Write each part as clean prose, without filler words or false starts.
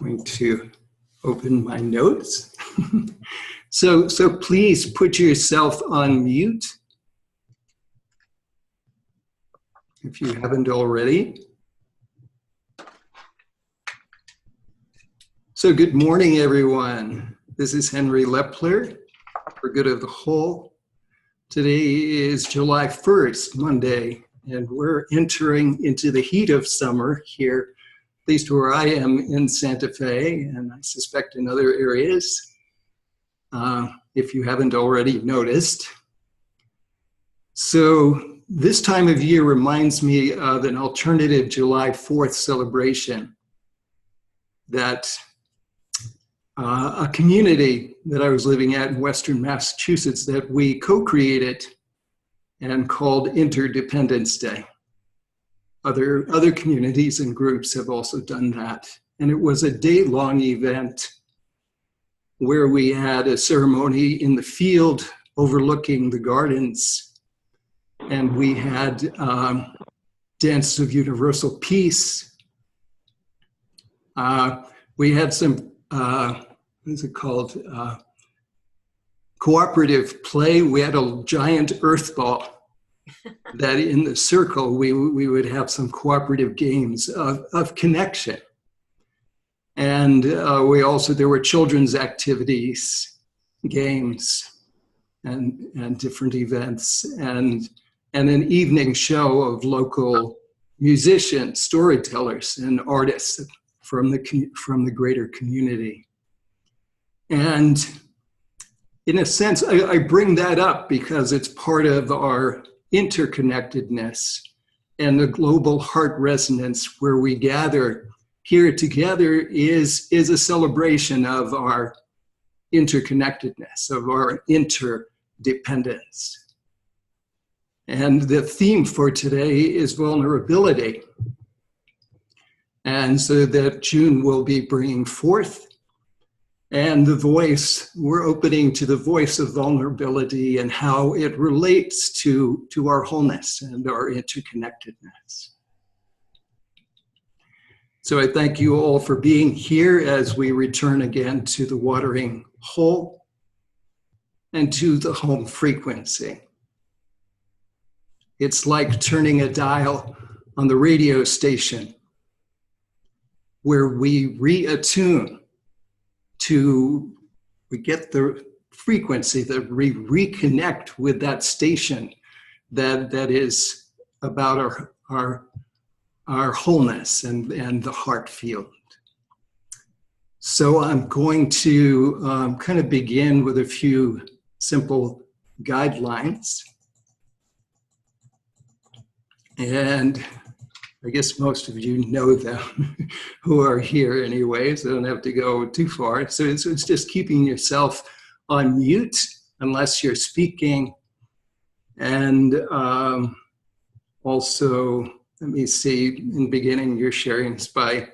going to open my notes. So please put yourself on mute if you haven't already. So good morning, everyone. This is Henry Lepler for Good of the Whole. Today is July 1st, Monday, and we're entering into the heat of summer here, at least where I am in Santa Fe, and I suspect in other areas, if you haven't already noticed. So this time of year reminds me of an alternative July 4th celebration that a community that I was living at in Western Massachusetts that we co-created and called Interdependence Day. Other communities and groups have also done that. And it was a day-long event where we had a ceremony in the field overlooking the gardens. And we had Dance of Universal Peace. We had some, what is it called? Cooperative play. We had a giant earth ball that in the circle we would have some cooperative games of connection. And there were children's activities, games, and different events, and an evening show of local musicians, storytellers, and artists from the greater community. And in a sense, I bring that up because it's part of our interconnectedness and the global heart resonance where we gather here together is a celebration of our interconnectedness, of our interdependence. And the theme for today is vulnerability. And so that June will be bringing forth. And the voice, we're opening to the voice of vulnerability and how it relates to our wholeness and our interconnectedness. So I thank you all for being here as we return again to the watering hole and to the home frequency. It's like turning a dial on the radio station where we reattune we get the frequency, that we reconnect with that station that is about our wholeness and the heart field. So I'm going to kind of begin with a few simple guidelines. And I guess most of you know them who are here anyway, so I don't have to go too far. So it's just keeping yourself on mute unless you're speaking. And also, let me see, in the beginning, you're sharing this by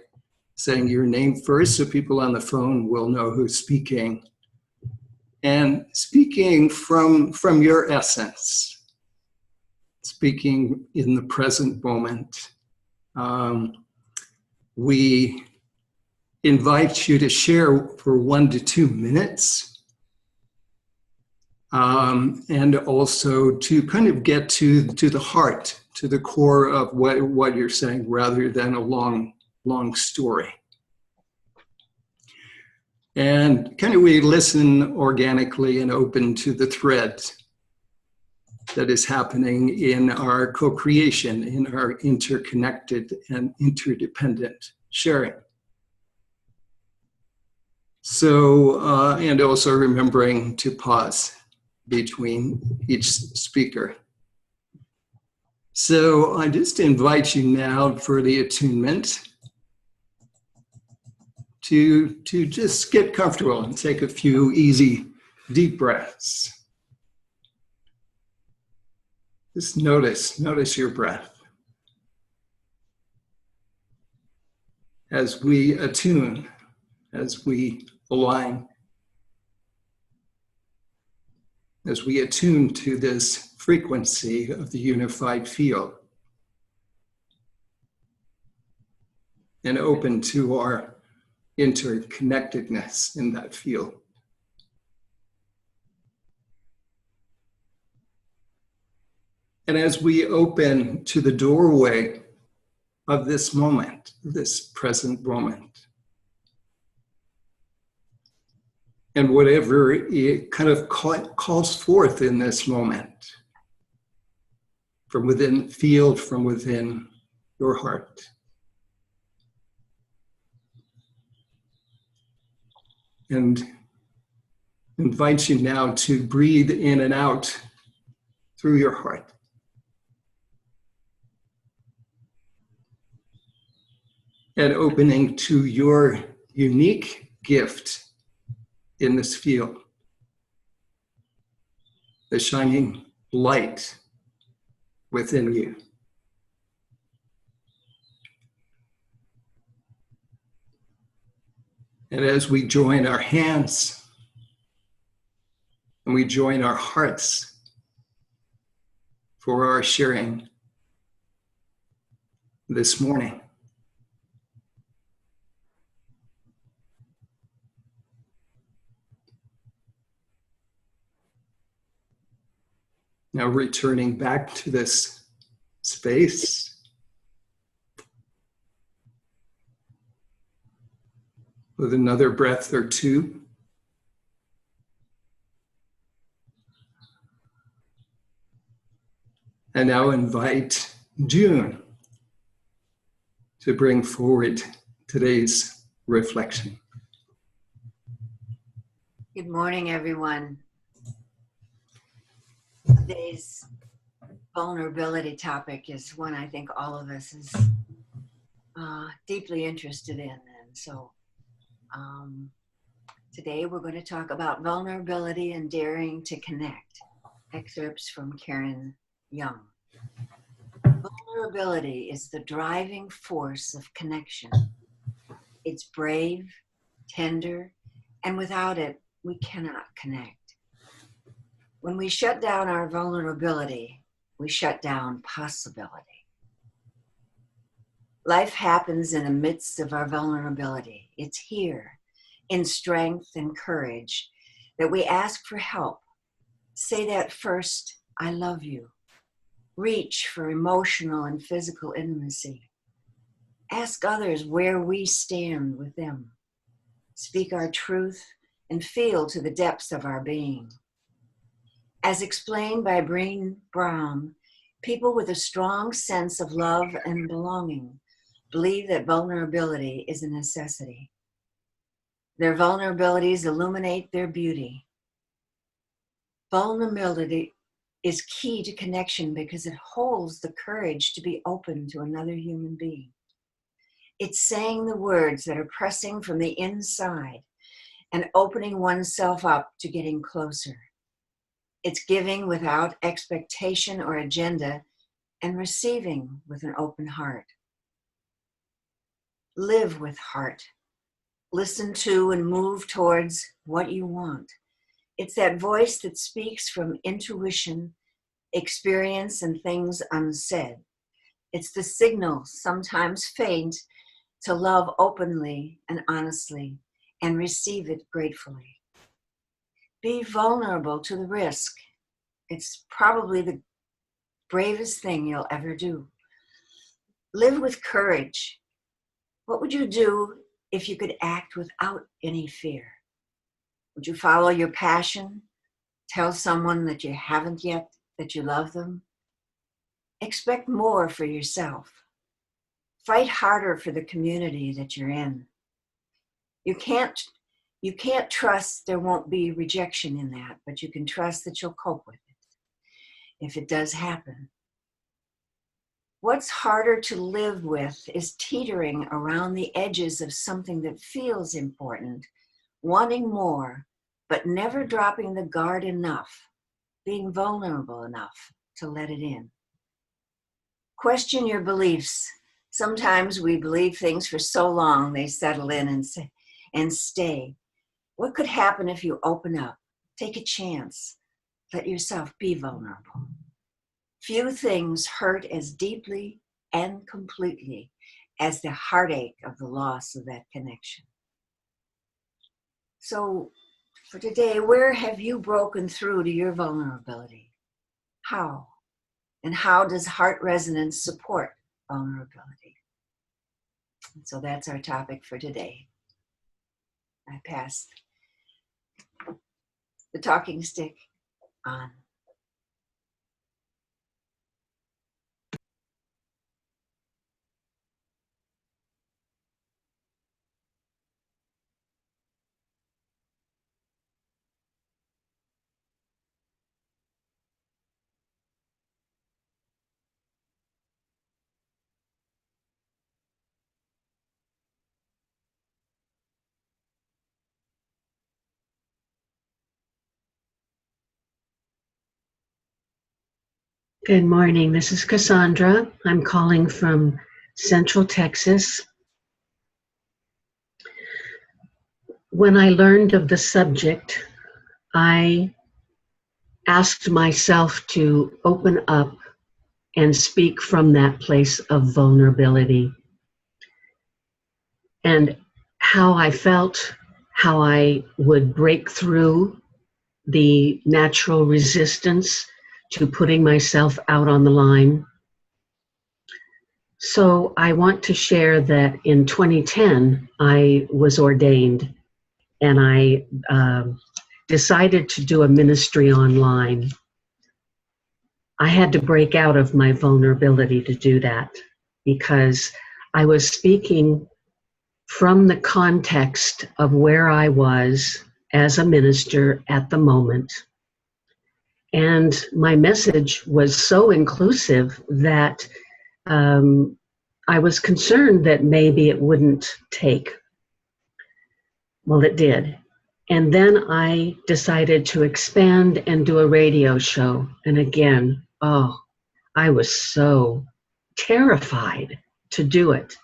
saying your name first so people on the phone will know who's speaking. And speaking from your essence, speaking in the present moment. We invite you to share for 1 to 2 minutes, and also to kind of get to the heart, to the core of what you're saying, rather than a long story. And kind of we listen organically and open to the thread that is happening in our co-creation, in our interconnected and interdependent sharing. So, and also remembering to pause between each speaker. So I just invite you now for the attunement to just get comfortable and take a few easy, deep breaths. Just notice your breath. As we attune, as we align, as we attune to this frequency of the unified field and open to our interconnectedness in that field. And as we open to the doorway of this moment, this present moment, and whatever it kind of calls forth in this moment, from within the field, from within your heart. And invite you now to breathe in and out through your heart. And opening to your unique gift in this field, the shining light within you. And as we join our hands and we join our hearts for our sharing this morning, now returning back to this space, with another breath or two. And now invite June to bring forward today's reflection. Good morning, everyone. Today's vulnerability topic is one I think all of us is deeply interested in. And so today we're going to talk about vulnerability and daring to connect. Excerpts from Karen Young. Vulnerability is the driving force of connection. It's brave, tender, and without it, we cannot connect. When we shut down our vulnerability, we shut down possibility. Life happens in the midst of our vulnerability. It's here, in strength and courage, that we ask for help. Say that first, I love you. Reach for emotional and physical intimacy. Ask others where we stand with them. Speak our truth and feel to the depths of our being. As explained by Brene Brown, people with a strong sense of love and belonging believe that vulnerability is a necessity. Their vulnerabilities illuminate their beauty. Vulnerability is key to connection because it holds the courage to be open to another human being. It's saying the words that are pressing from the inside and opening oneself up to getting closer. It's giving without expectation or agenda and receiving with an open heart. Live with heart. Listen to and move towards what you want. It's that voice that speaks from intuition, experience, and things unsaid. It's the signal, sometimes faint, to love openly and honestly and receive it gratefully. Be vulnerable to the risk. It's probably the bravest thing you'll ever do. Live with courage. What would you do if you could act without any fear? Would you follow your passion? Tell someone that you haven't yet that you love them? Expect more for yourself. Fight harder for the community that you're in. You can't trust there won't be rejection in that, but you can trust that you'll cope with it if it does happen. What's harder to live with is teetering around the edges of something that feels important, wanting more, but never dropping the guard enough, being vulnerable enough to let it in. Question your beliefs. Sometimes we believe things for so long they settle in and stay. What could happen if you open up? Take a chance. Let yourself be vulnerable. Few things hurt as deeply and completely as the heartache of the loss of that connection. So for today, where have you broken through to your vulnerability? How? And how does heart resonance support vulnerability? And so that's our topic for today. I pass the talking stick on. Good morning. This is Cassandra. I'm calling from Central Texas. When I learned of the subject, I asked myself to open up and speak from that place of vulnerability and how I felt, how I would break through the natural resistance to putting myself out on the line. So I want to share that in 2010, I was ordained and I decided to do a ministry online. I had to break out of my vulnerability to do that because I was speaking from the context of where I was as a minister at the moment. And my message was so inclusive that I was concerned that maybe it wouldn't take. Well, it did. And then I decided to expand and do a radio show. And again, I was so terrified to do it.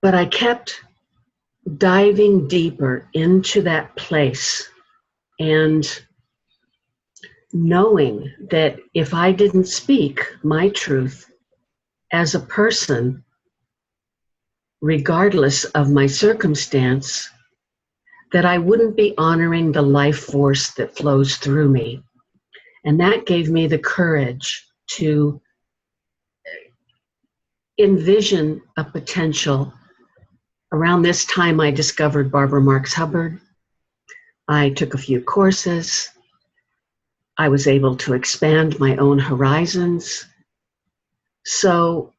But I kept diving deeper into that place and knowing that if I didn't speak my truth as a person, regardless of my circumstance, that I wouldn't be honoring the life force that flows through me. And that gave me the courage to envision a potential. Around this time, I discovered Barbara Marx Hubbard. I took a few courses. I was able to expand my own horizons. So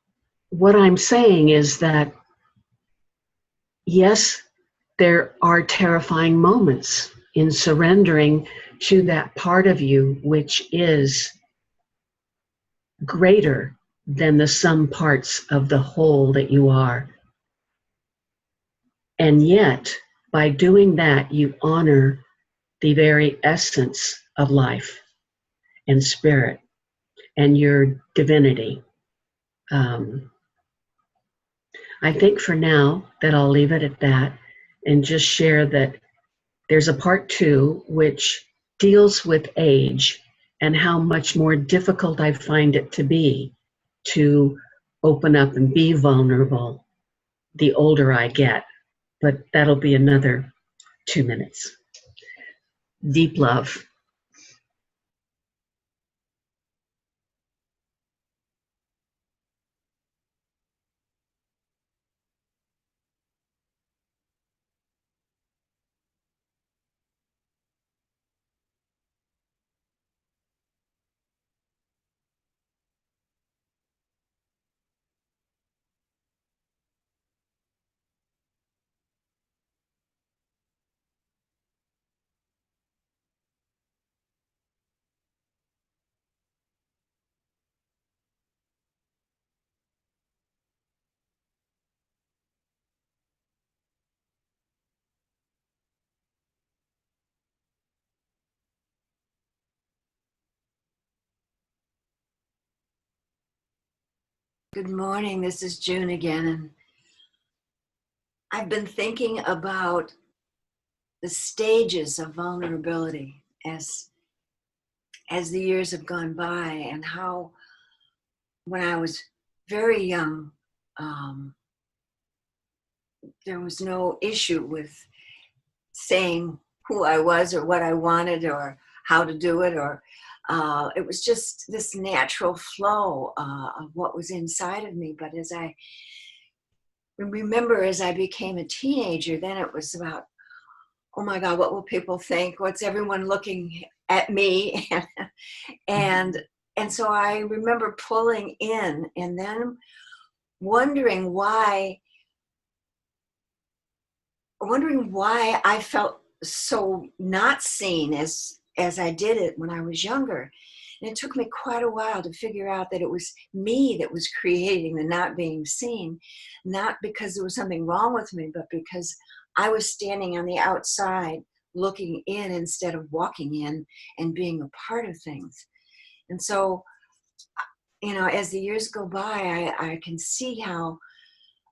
what I'm saying is that, yes, there are terrifying moments in surrendering to that part of you which is greater than the sum parts of the whole that you are. And yet, by doing that, you honor the very essence of life and spirit and your divinity. I think for now that I'll leave it at that and just share that there's a part 2 which deals with age and how much more difficult I find it to be to open up and be vulnerable the older I get. But that'll be another 2 minutes. Deep love. Good morning, this is June again, and I've been thinking about the stages of vulnerability as the years have gone by, and how when I was very young, there was no issue with saying who I was or what I wanted or how to do it, or it was just this natural flow of what was inside of me. But as I remember, as I became a teenager, then it was about, oh my God, what will people think? What's everyone looking at me? And so I remember pulling in and then wondering why I felt so not seen as I did it when I was younger. And it took me quite a while to figure out that it was me that was creating the not being seen, not because there was something wrong with me, but because I was standing on the outside looking in instead of walking in and being a part of things. And so, as the years go by, I can see how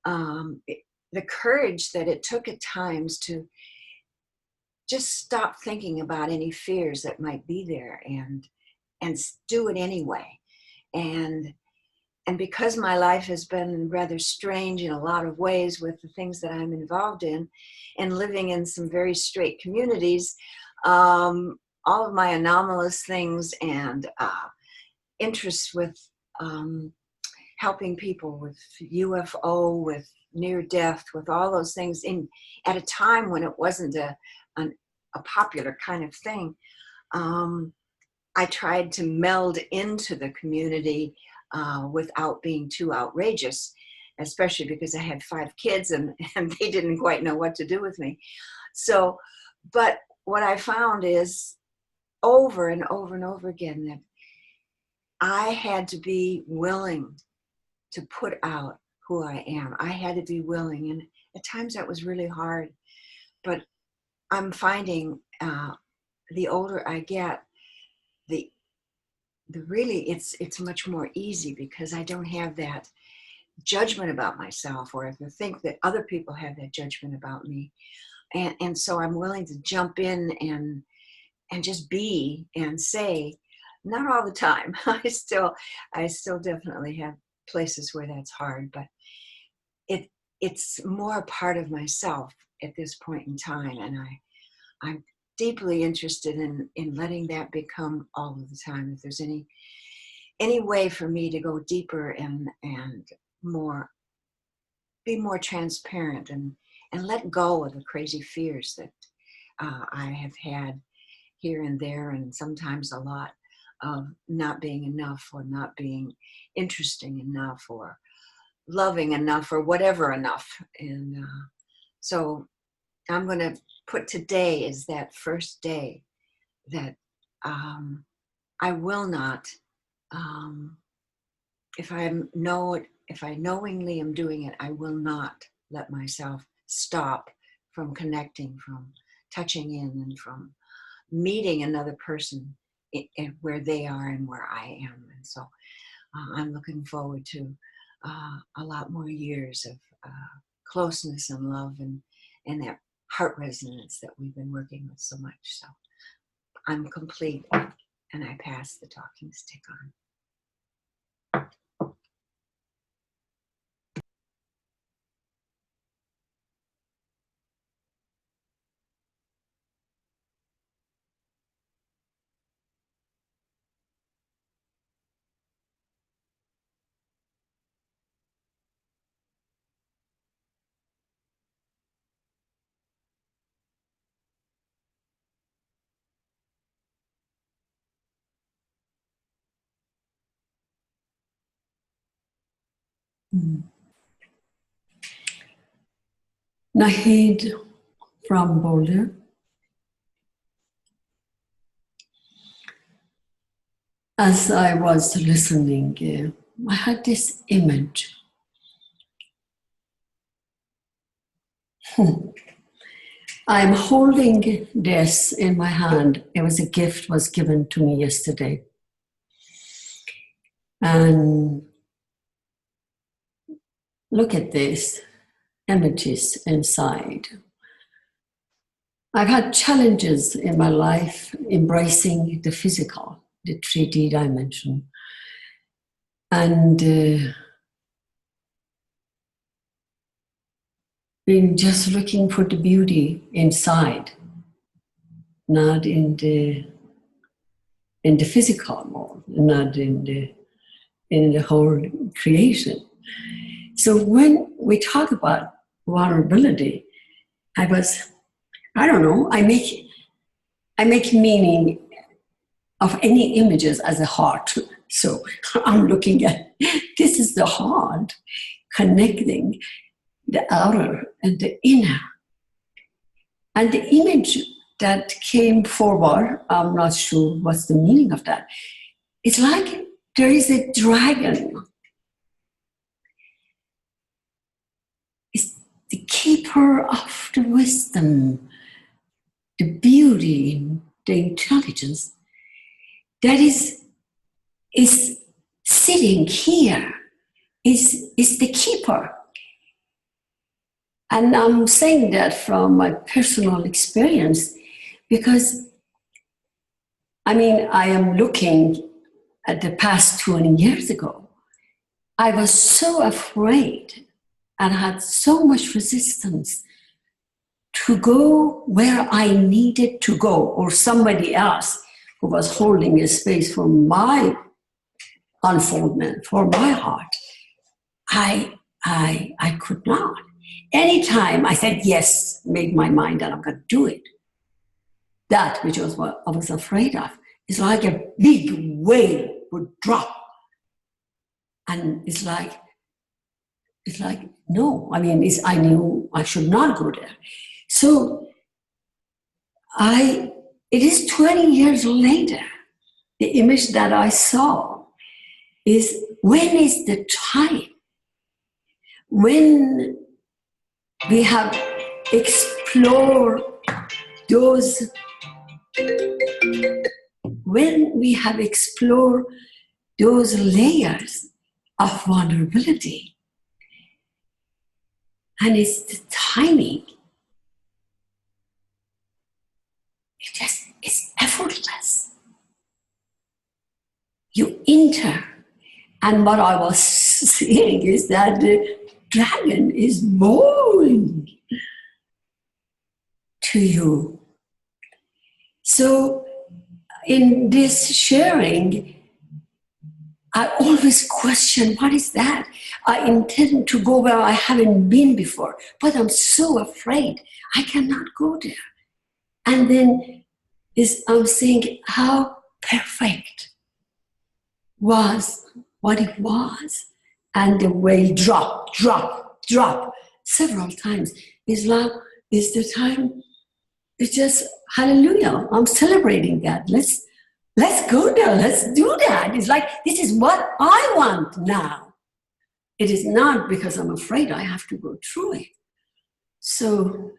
the courage that it took at times to just stop thinking about any fears that might be there and do it anyway. And because my life has been rather strange in a lot of ways with the things that I'm involved in and living in some very straight communities, all of my anomalous things and interests with helping people with UFO, with near death, with all those things at a time when it wasn't a popular kind of thing. I tried to meld into the community without being too outrageous, especially because I had 5 kids and they didn't quite know what to do with me. So, but what I found is over and over and over again that I had to be willing to put out who I am. I had to be willing, and at times that was really hard. But I'm finding the older I get, the really it's much more easy because I don't have that judgment about myself, or if I think that other people have that judgment about me, and so I'm willing to jump in and just be and say. Not all the time. I still definitely have places where that's hard, but it's more a part of myself at this point in time, and I'm deeply interested in letting that become all of the time. If there's any way for me to go deeper and be more transparent and let go of the crazy fears that I have had here and there, and sometimes a lot, of not being enough or not being interesting enough or loving enough or whatever enough. And so I'm going to put today as that first day that I will not, if I knowingly am doing it, I will not let myself stop from connecting, from touching in, and from meeting another person where they are and where I am. And so I'm looking forward to a lot more years of closeness and love and that heart resonance that we've been working with so much. So I'm complete, and I pass the talking stick on. Nahid from Boulder. As I was listening, I had this image. I'm holding this in my hand. It was a gift was given to me yesterday. And look at this images inside. I've had challenges in my life embracing the physical, the 3D dimension. And in just looking for the beauty inside, not in the physical world, not in the whole creation. So when we talk about vulnerability, I don't know, I make meaning of any images as a heart. So I'm looking at, this is the heart connecting the outer and the inner. And the image that came forward, I'm not sure what's the meaning of that. It's like there is a dragon. It's the keeper of the wisdom, the beauty, the intelligence that is sitting here, is the keeper. And I'm saying that from my personal experience because, I am looking at the past 20 years ago. I was so afraid and had so much resistance to go where I needed to go, or somebody else who was holding a space for my unfoldment, for my heart. I could not. Anytime I said yes, made my mind that I'm going to do it, that which was what I was afraid of, is like a big wave would drop. And it's like, no, I knew I should not go there. So it is 20 years later, the image that I saw is, when is the time when we have explored those layers of vulnerability, and it's the timing. It's effortless. You enter, and what I was seeing is that the dragon is bowing to you. So in this sharing, I always question, what is that? I intend to go where I haven't been before, but I'm so afraid I cannot go there. And then I'm saying how perfect was what it was. And the wave drop several times. Islam is the time, it's just hallelujah. I'm celebrating that. Let's go there, let's do that. It's like, this is what I want now. It is not because I'm afraid I have to go through it. So,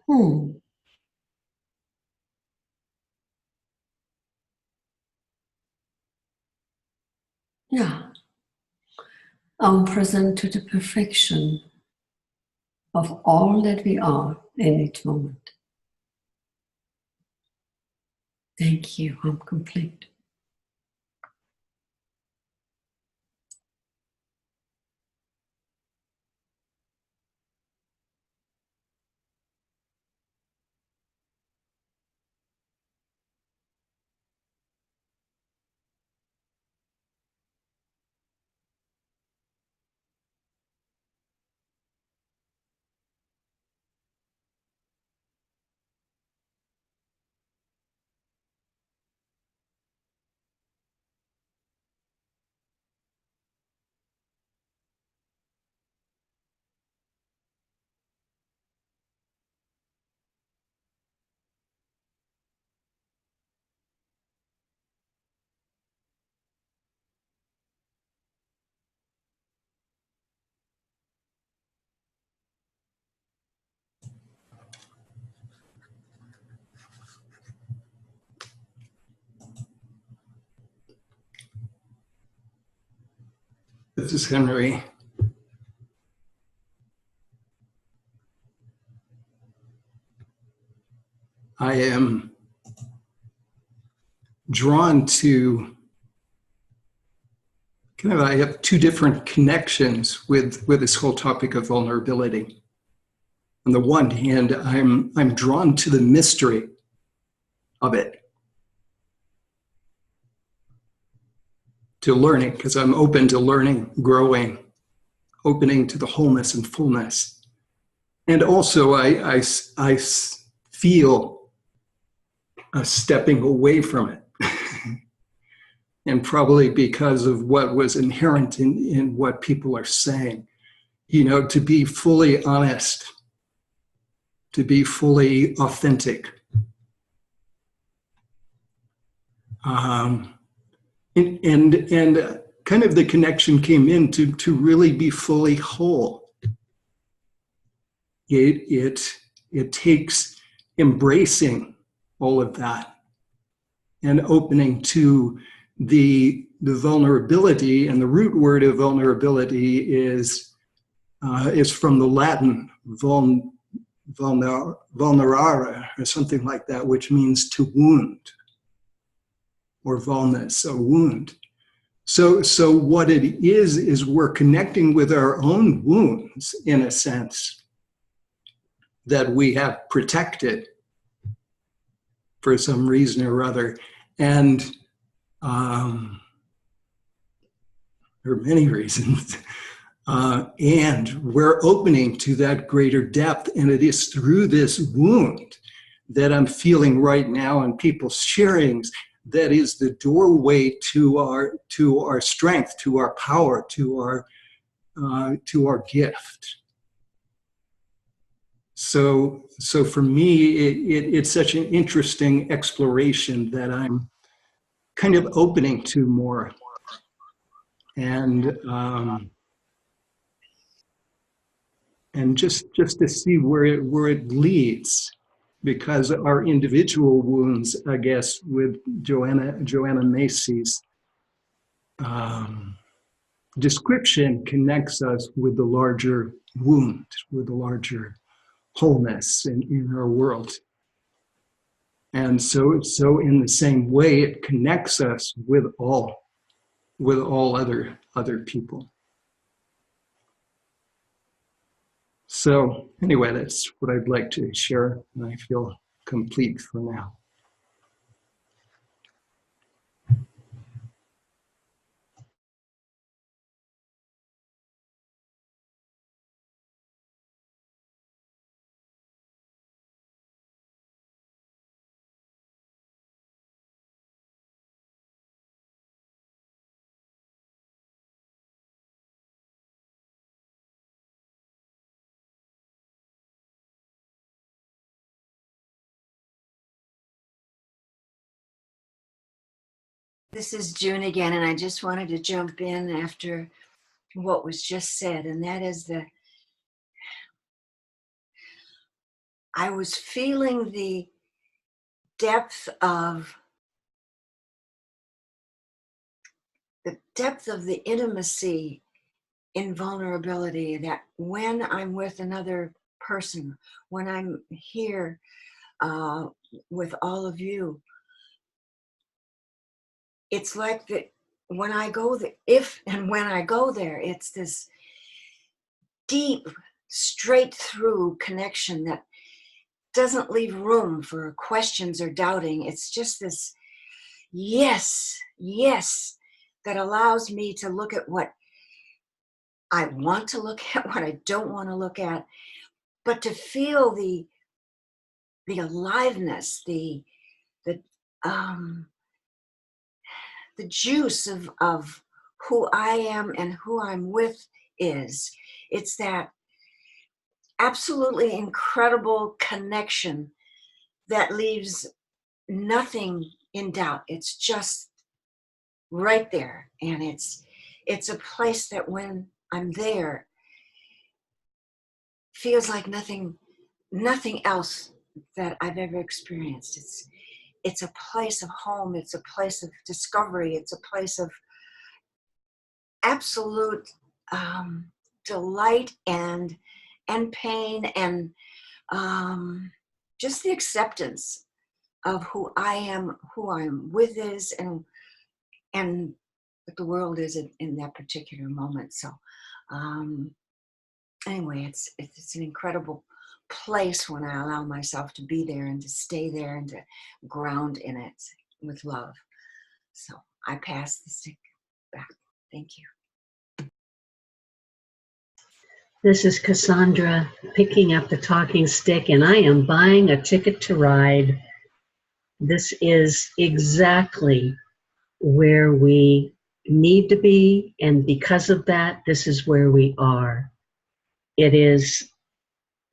yeah. I'm present to the perfection of all that we are in each moment. Thank you, I'm complete. This is Henry. I am drawn to I have two different connections with this whole topic of vulnerability. on the one hand, I'm drawn to the mystery of it, to learning, because I'm open to learning, growing, opening to the wholeness and fullness. And also I feel a stepping away from it. And probably because of what was inherent in what people are saying, you know, to be fully honest, to be fully authentic. And kind of the connection came in to really be fully whole. It takes embracing all of that and opening to the vulnerability, and the root word of vulnerability is from the Latin vulnerare, or something like that, which means to wound, or vulnus, a wound. So what it is we're connecting with our own wounds, in a sense, that we have protected for some reason or other. And there are many reasons. And we're opening to that greater depth. And it is through this wound that I'm feeling right now in people's sharings that is the doorway to our strength, to our power, to our gift. So for me, it's such an interesting exploration that I'm kind of opening to more. And just to see where it leads, because our individual wounds, I guess, with Joanna Macy's description connects us with the larger wound, with the larger wholeness in our world. And so in the same way, it connects us with all other people. So anyway, that's what I'd like to share, and I feel complete for now. This is June again, and I just wanted to jump in after what was just said, and that is I was feeling the depth of the intimacy in vulnerability, that when I'm with another person, when I'm here with all of you, it's like that when I go there, when I go there, it's this deep, straight through connection that doesn't leave room for questions or doubting. It's just this yes that allows me to look at what I want to look at, what I don't want to look at, but to feel the aliveness, the juice of who I am and who I'm with is. It's that absolutely incredible connection that leaves nothing in doubt. It's just right there. And it's a place that when I'm there, feels like nothing else that I've ever experienced. It's a place of home. It's a place of discovery. It's a place of absolute delight and pain and just the acceptance of who I am, who I'm with is, and what the world is in that particular moment. So anyway, it's an incredible place when I allow myself to be there and to stay there and to ground in it with love. So I pass the stick back. Thank you. This is Cassandra picking up the talking stick, and I am buying a ticket to ride. This is exactly where we need to be, and because of that, this is where we are. It is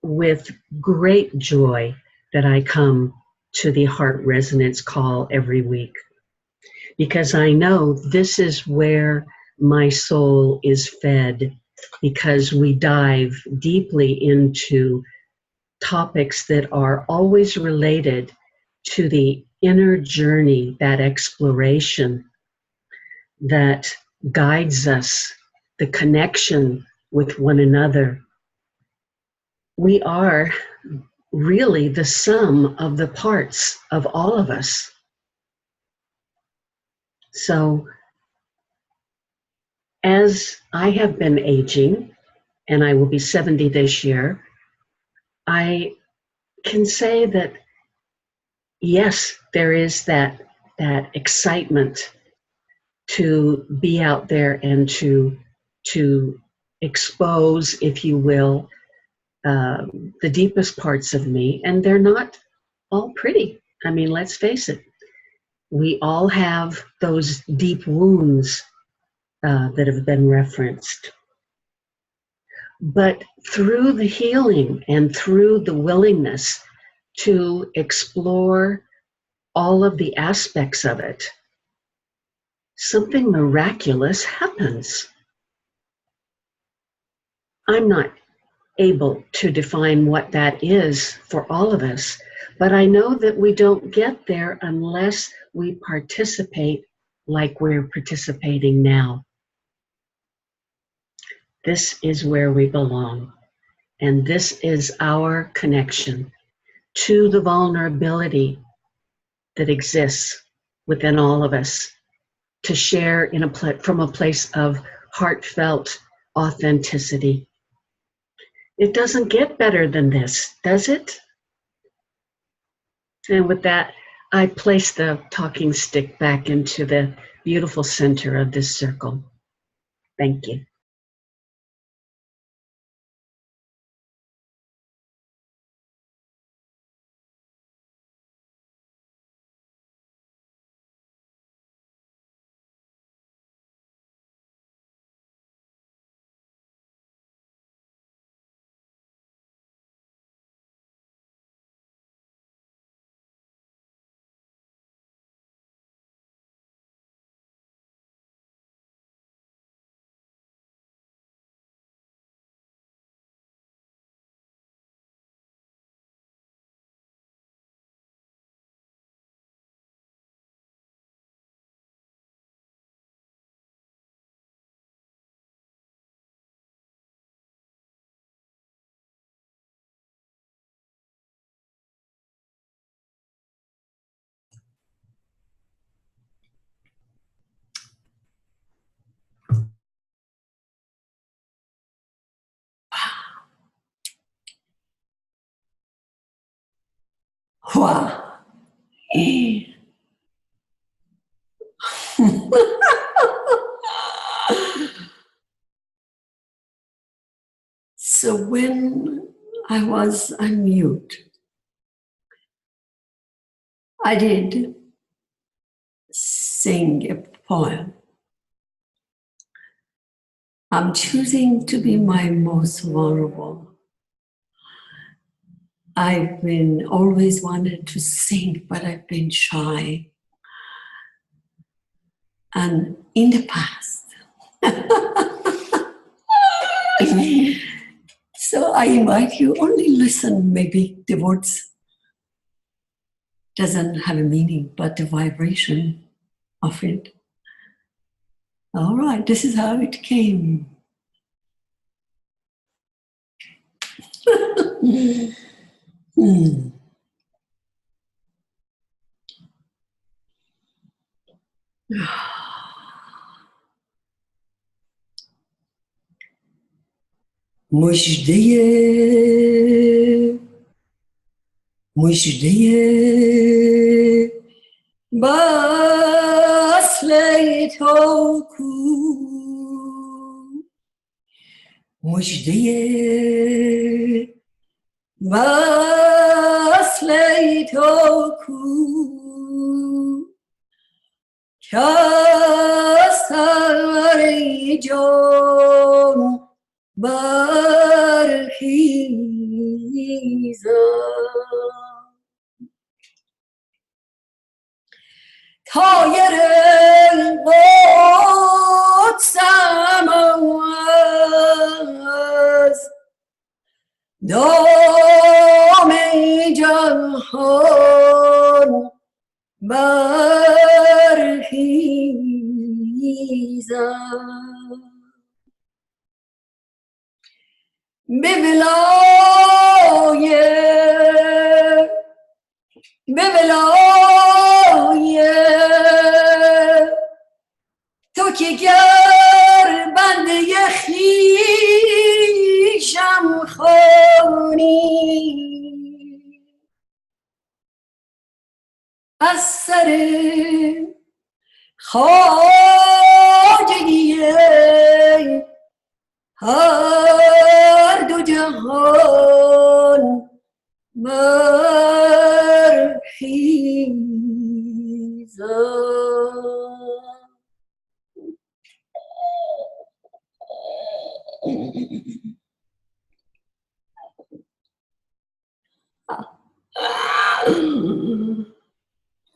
with great joy that I come to the Heart Resonance call every week, because I know this is where my soul is fed, because we dive deeply into topics that are always related to the inner journey, that exploration that guides us, the connection with one another. We are really the sum of the parts of all of us. So, as I have been aging, and I will be 70 this year, I can say that yes, there is that excitement to be out there and to expose, if you will, the deepest parts of me, and they're not all pretty. I mean, let's face it. We all have those deep wounds that have been referenced. But through the healing and through the willingness to explore all of the aspects of it, something miraculous happens. I'm not able to define what that is for all of us, but I know that we don't get there unless we participate like we're participating now. This is where we belong, and this is our connection to the vulnerability that exists within all of us, to share from a place of heartfelt authenticity. It doesn't get better than this, does it? And with that, I place the talking stick back into the beautiful center of this circle. Thank you. Wow. So when I was on mute, I did sing a poem. I'm choosing to be my most vulnerable. I've been always wanted to sing, but I've been shy. And in the past, so I invite you, only listen, maybe the words doesn't have a meaning, but the vibration of it. All right, this is how it came. مژده مژده وصل تو کو مژده وصل تو کو کسر جان برخیزم طایر قدسم از دام جهان برخیزم به ولای تو که گر بنده خویشم خوانی از سر خواجگی هر دو جهان برخیزم.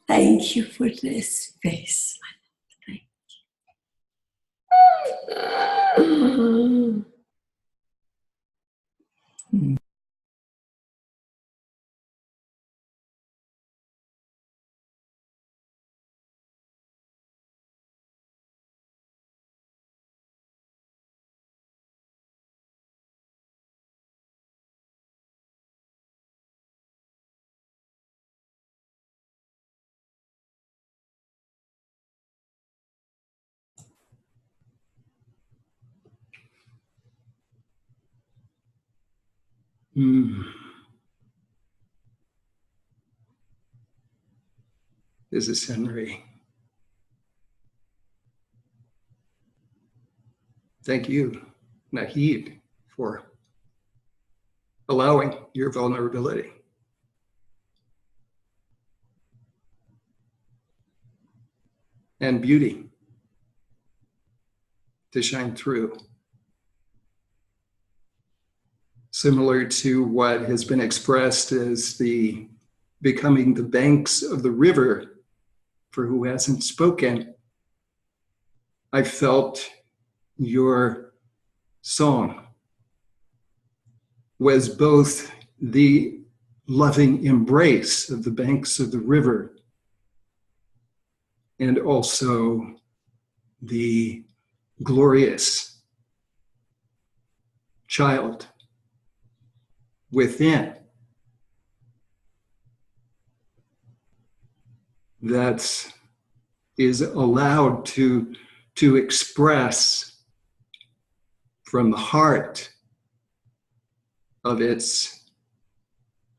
Thank you for this space. Thank you. This is Henry. Thank you, Nahid, for allowing your vulnerability. And beauty to shine through. Similar to what has been expressed as the becoming the banks of the river, for who hasn't spoken, I felt your song was both the loving embrace of the banks of the river and also the glorious child within that is allowed to express from the heart of its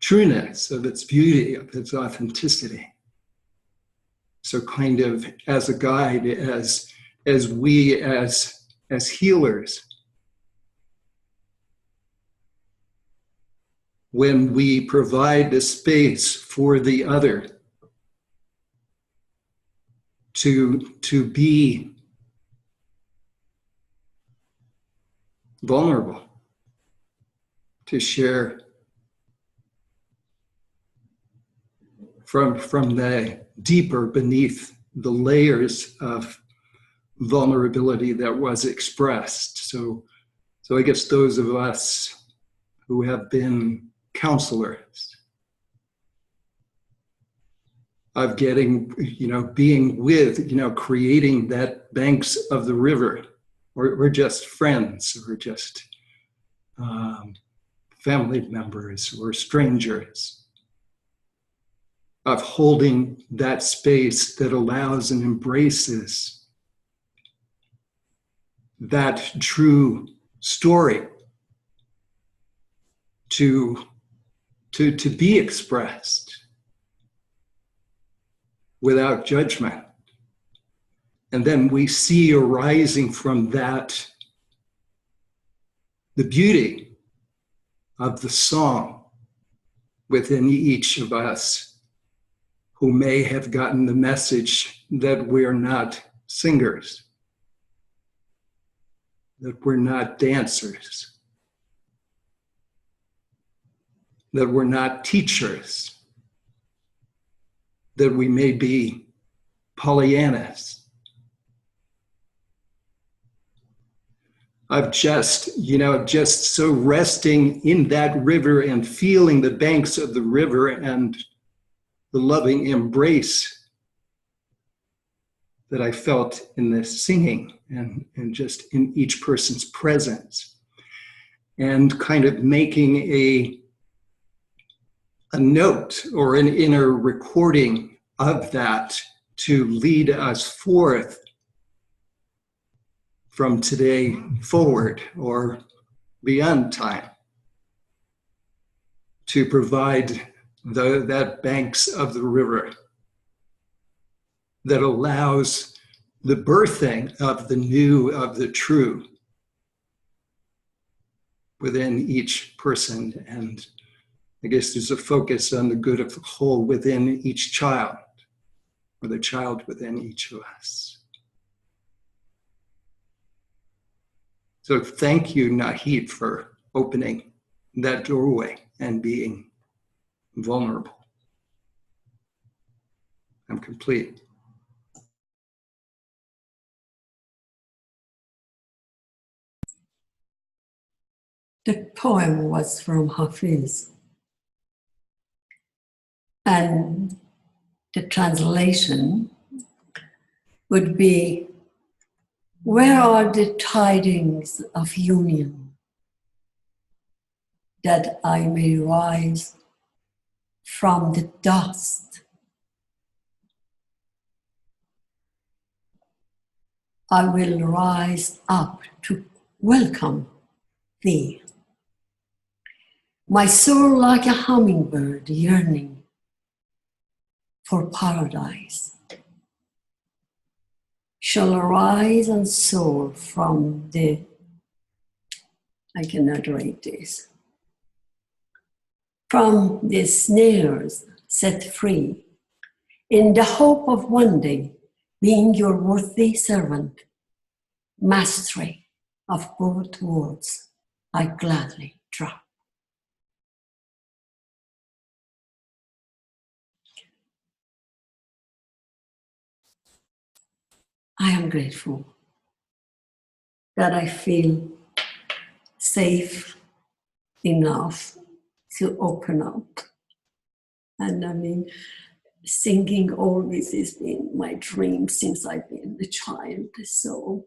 trueness, of its beauty, of its authenticity. So kind of as a guide, as we as healers, when we provide the space for the other to be vulnerable, to share from the deeper beneath the layers of vulnerability that was expressed. So I guess those of us who have been counselors of getting, being with, creating that banks of the river, or just friends, or just family members or strangers, of holding that space that allows and embraces that true story to to be expressed without judgment. And then we see arising from that the beauty of the song within each of us who may have gotten the message that we're not singers, that we're not dancers, that we're not teachers, that we may be Pollyannas. Of just so resting in that river and feeling the banks of the river and the loving embrace that I felt in this singing and just in each person's presence, and kind of making a note or an inner recording of that to lead us forth from today forward or beyond time, to provide that banks of the river that allows the birthing of the new, of the true within each person. And I guess there's a focus on the good of the whole within each child, or the child within each of us. So thank you, Nahid, for opening that doorway and being vulnerable. I'm complete. The poem was from Hafiz, and the translation would be, where are the tidings of union, that I may rise from the dust? I will rise up to welcome thee. My soul like a hummingbird yearning for paradise shall arise and soar from the, I cannot read this, from the snares set free, in the hope of one day being your worthy servant. Mastery of both worlds I gladly drop. I am grateful that I feel safe enough to open up. And I mean, singing always has been my dream since I've been a child. So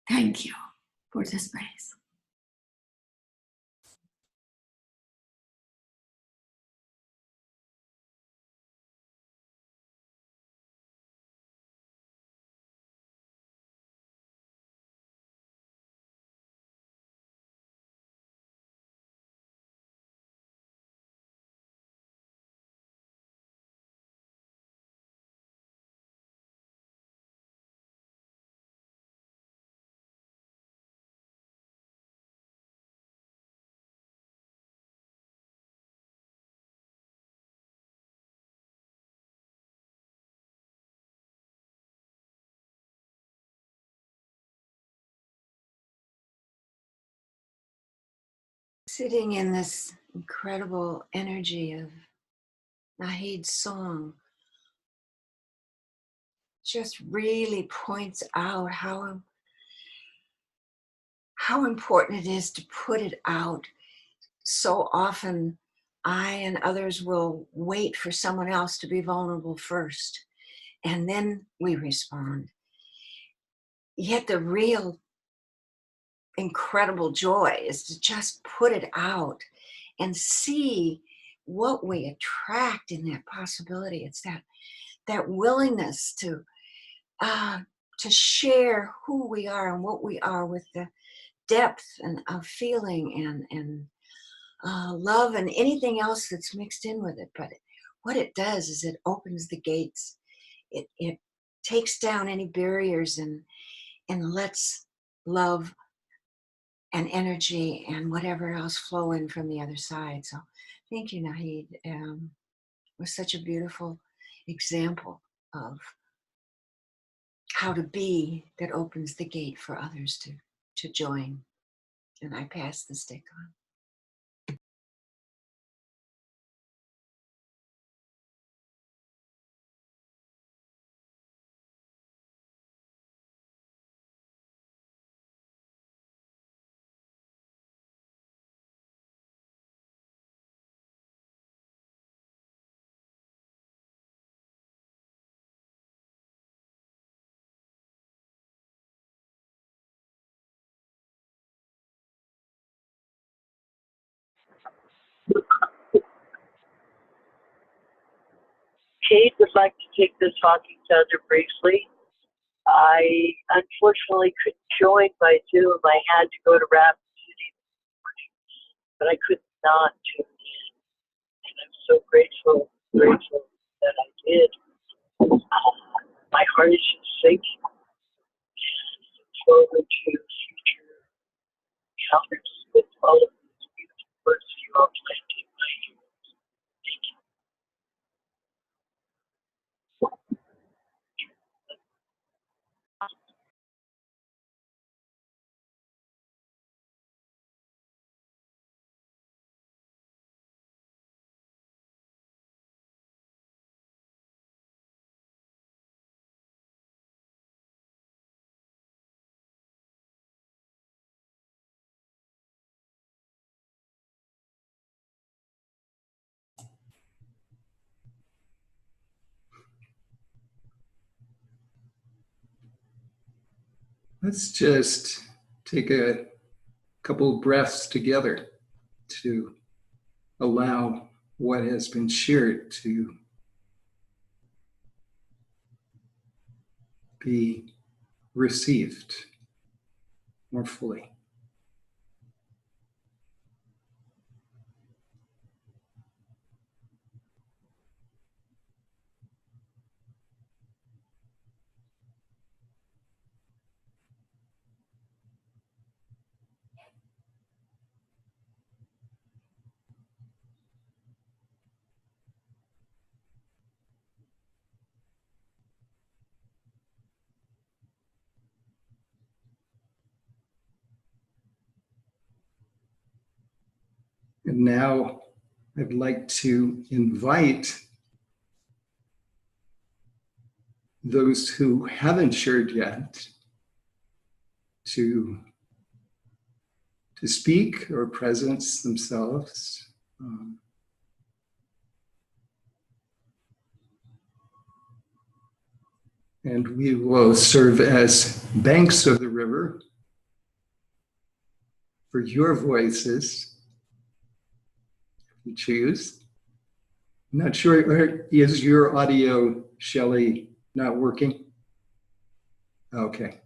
thank you for the space. Sitting in this incredible energy of Nahid's song just really points out how important it is to put it out. So often I and others will wait for someone else to be vulnerable first, and then we respond. Yet the real incredible joy is to just put it out and see what we attract in that possibility. It's that willingness to share who we are and what we are with the depth and of feeling and love and anything else that's mixed in with it. But what it does is it opens the gates. It takes down any barriers and lets love and energy and whatever else flow in from the other side. So thank you, Nahid. Was such a beautiful example of how to be that opens the gate for others to join. And I pass the stick on. Kate would like to take this talking thunder briefly. I unfortunately couldn't join by Zoom. I had to go to Rapid City this morning, but I could not tune in. And I'm so grateful that I did. My heart is just sinking. And I look forward to future encounters with all of these beautiful words you all planted in my ears. Thank you. Let's just take a couple of breaths together to allow what has been shared to be received more fully. And now I'd like to invite those who haven't shared yet to speak or presence themselves. And we will serve as banks of the river for your voices, if you choose. I'm not sure, is your audio, Shelley, not working? Okay.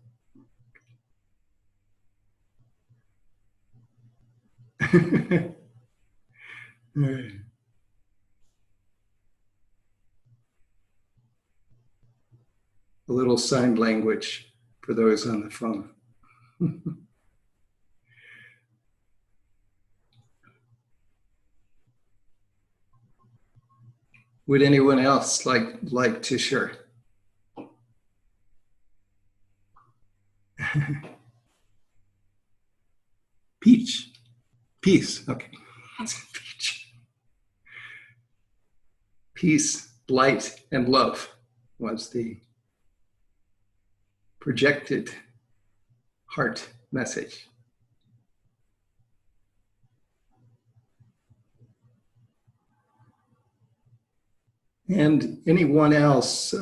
All right. A little sign language for those on the phone. Would anyone else like to share? Peach. Peace. Okay. Peach. Peace, light, and love was the projected heart message. And anyone else,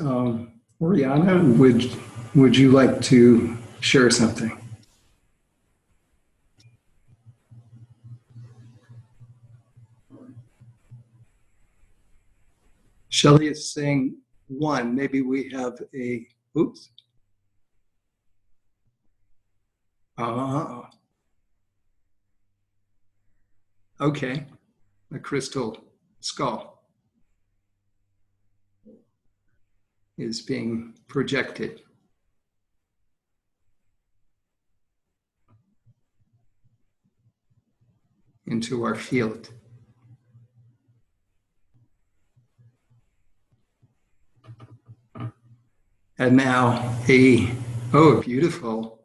Oriana, would you like to share something? Shelley is saying one. Maybe we have a, oops. Okay, a crystal skull is being projected. Into our field. And now a beautiful,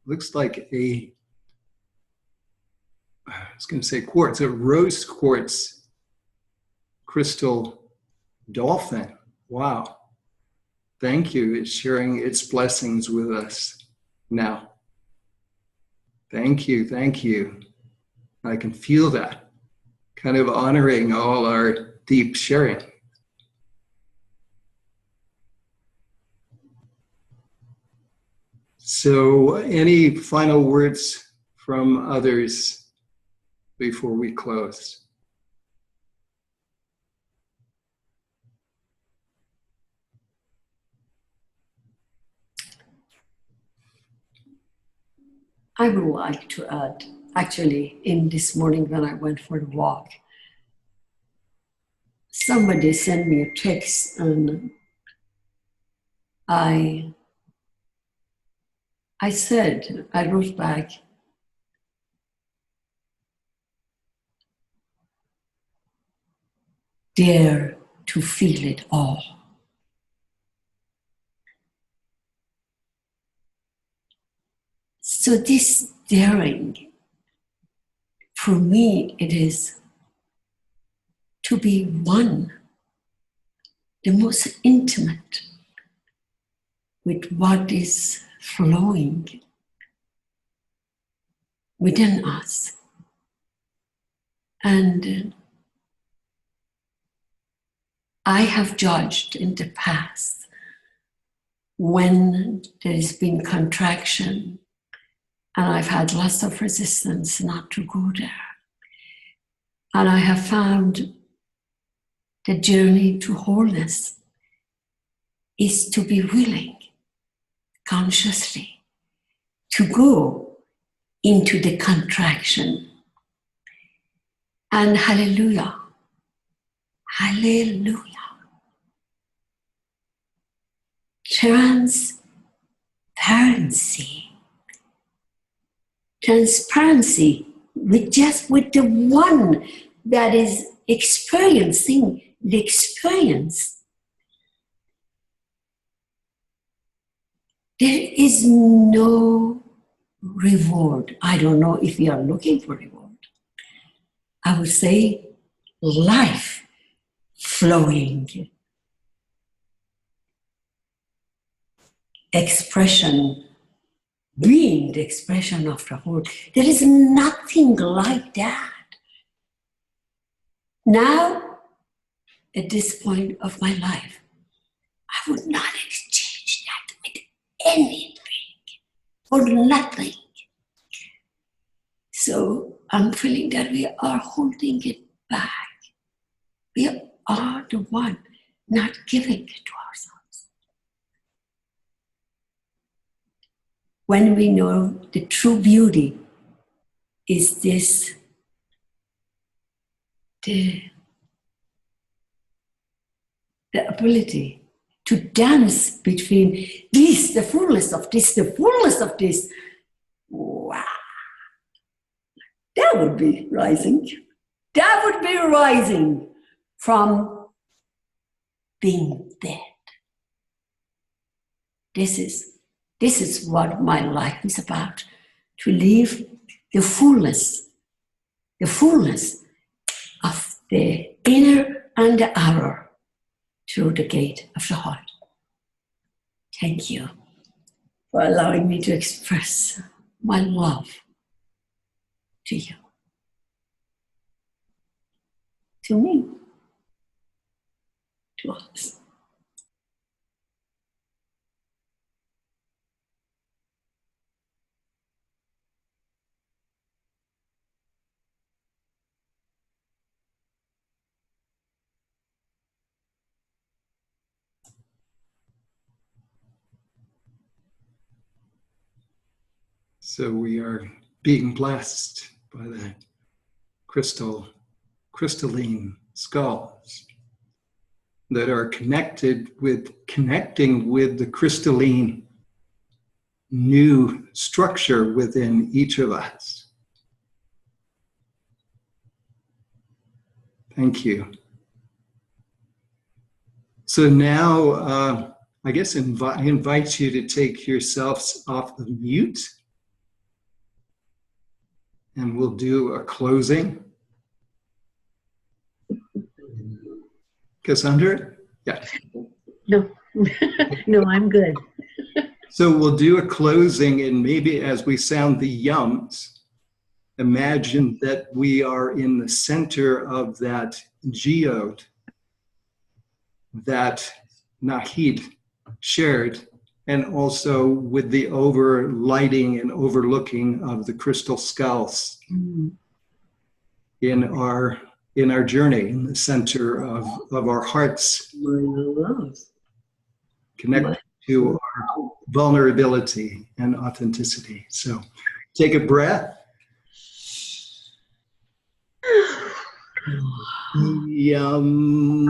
looks like I was going to say quartz, a rose quartz crystal dolphin. Wow. Thank you. It's sharing its blessings with us now. Thank you. Thank you. I can feel that, kind of honoring all our deep sharing. So, any final words from others before we close? I would like to add, actually, in this morning when I went for the walk, somebody sent me a text and I wrote back, dare to feel it all. So this daring, for me, it is to be one, the most intimate with what is flowing within us. And I have judged in the past when there's been contraction and I've had lots of resistance not to go there. And I have found the journey to wholeness is to be willing consciously to go into the contraction. And hallelujah, hallelujah. Transparency with the one that is experiencing the experience. There is no reward. I don't know if we are looking for reward. I would say life flowing, expression, being the expression of the whole. There is nothing like that. Now, at this point of my life, I would not exchange that with anything or nothing. So I'm feeling that we are holding it back. We are the one not giving it to ourselves. When we know the true beauty is this, the ability to dance between this, the fullness of this, the fullness of this. Wow. That would be rising. That would be rising from being dead. This is what my life is about. To live the fullness of the inner and the outer through the gate of the heart. Thank you for allowing me to express my love to you, to me, to us. So we are being blessed by that crystalline skulls that are connecting with the crystalline new structure within each of us. Thank you. So now, I guess I invite you to take yourselves off the mute, and we'll do a closing. Cassandra? Yeah. No, no, I'm good. So we'll do a closing, and maybe as we sound the yums, imagine that we are in the center of that geode that Nahid shared, and also with the overlighting and overlooking of the crystal skulls in our journey, in the center of our hearts, connected to our vulnerability and authenticity. So take a breath. Yum.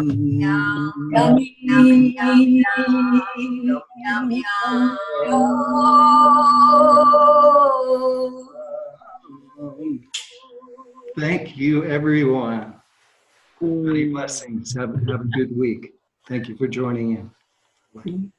Yummy. Thank you, everyone. Many blessings. Have a good week. Thank you for joining in. Bye.